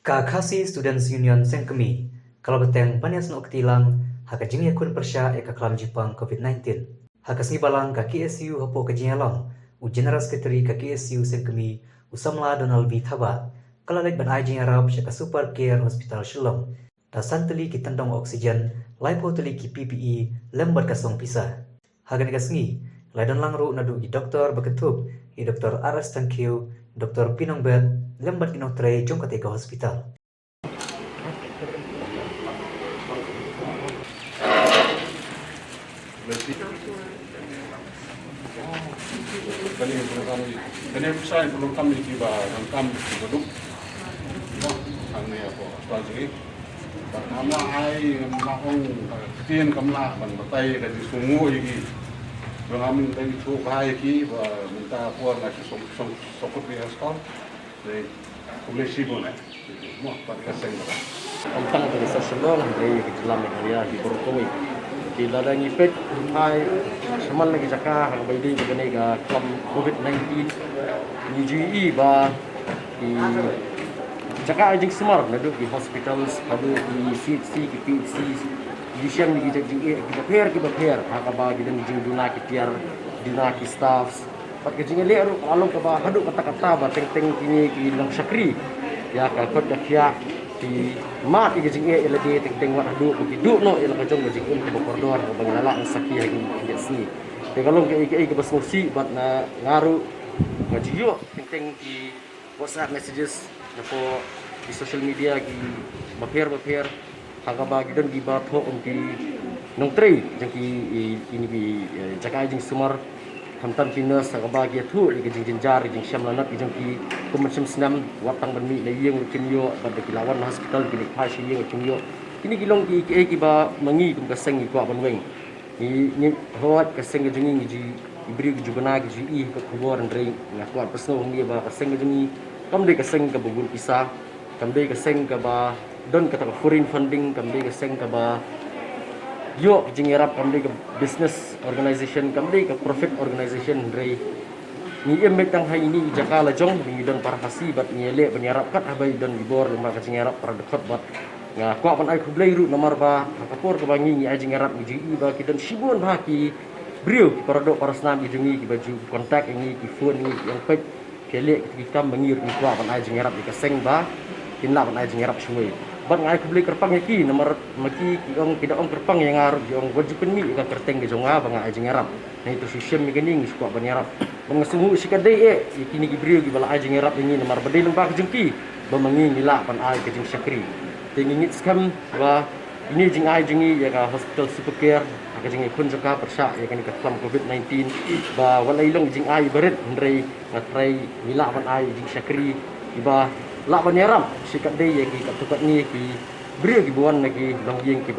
Kakasi Students Union Sengkemi, kalau beteng panias no ketilang, haka jing yakun persya eka kelam Jepang COVID-19. Haka sengi balang ka KSU hapo kajinyalang, u General Secretary ka KSU Sengkemi, usamla Donald B. Thaba, kalalek ban ajing Arab syaka Super Care Hospital Shillong, da santeli ki tandong oksigen, laipo teli ki PPE, lembar kasong pisah. Haka nega sengi, ladan langru nadu ki doktor beketub, i Dr. R.S. Tangkiu, Dr. Pinongbet, lembar kinong tray jong kateka hospital. Kani pesan belum kami tiba dan kami duduk. Kami apa strategi. Pertama ai mahong ketian kamla ban batai dari sungu iki. Bengamin dari tu bahaya ki minta puan lagi sokot di sekolah. Dari polisi pun mau pada kaseng. Tentang dari sesuatu dari dalam area di Borokoi. Di ladang ipet hai semal lagi jaka hang bayi begini ga COVID-19 ni GE ba di jaka ajing semar nadu di hospital adu di CHC ki PHC di siam ni GE ki pair haka ba gidan jing duna ki tiar dina ki staffs pat ke jing le aru along ka ba hadu kata-kata ba teng kini ki lang sakri ya ka kot ya di mat iki jing ele di teng wat adu ki du no ele ka jong jing ke koridor ka banglala ang saki hagi ki si te kalong ke basmusi bat na ngaru ka jiyo teng ki WhatsApp messages na po di social media ki baper haga bagi dan gi ba tho on ki nong trei jang ki ini bi jaka jing sumar hamtam kinas haga bagi thu li jing jar jing syam lanat jing ki kumacam senam watang benmi le yeng kimyo pada kilawan hospital ki phashi yeng kimyo ini gilong ki ba mangi kum kaseng ki kwa banweng ni hawat kaseng jing ji ibri ki jubana ki ji ko khobor ndrei na kwa pasno ngi ba kaseng jing kam de kaseng ka bugul pisah kam de kaseng ka ba don kata foreign funding kam de kaseng ka ba yo jing erap kam de business organization kam de profit organization ndrei ni emet tang hai ini jakala jong ni don para hasi bat ni ele banyarap kat abai don dibor lemah ka jing erap para dekat bat nga kwa pan ai khublai ru nomor ba kapor ka bangi ni ajing erap ni ji ba ki don sibun ba ki brio ki para do para snam ki jungi ki baju kontak ini ki phone ni yang pek kele ki kam bangir ni kwa pan ai jing erap ni kaseng ba kinla pan ai jing erap shwe bat ngai khublai kerpang ki nomor maki ki ong tidak ong kerpang yang ngar jong waju pen mi ka kerteng ke jonga ba ngai jing erap na itu sistem ni kening kwa banyarap mengasunggu sikadai kini ki brio ki bala ai jing erap ini nomor badai lembah jengki ba mangi nila pan ai ke jing syakri tingingit skam ba ini jing ai jingi ya ka hospital super care ka jing kun jaka persya ya kan ka kelam COVID-19 ba walai long jing ai berit ndrei ngatrai nila pan ai jing syakri iba la banyaram sikat dei ya ki ka tukat ni ki brio ki buan lagi long yeng ki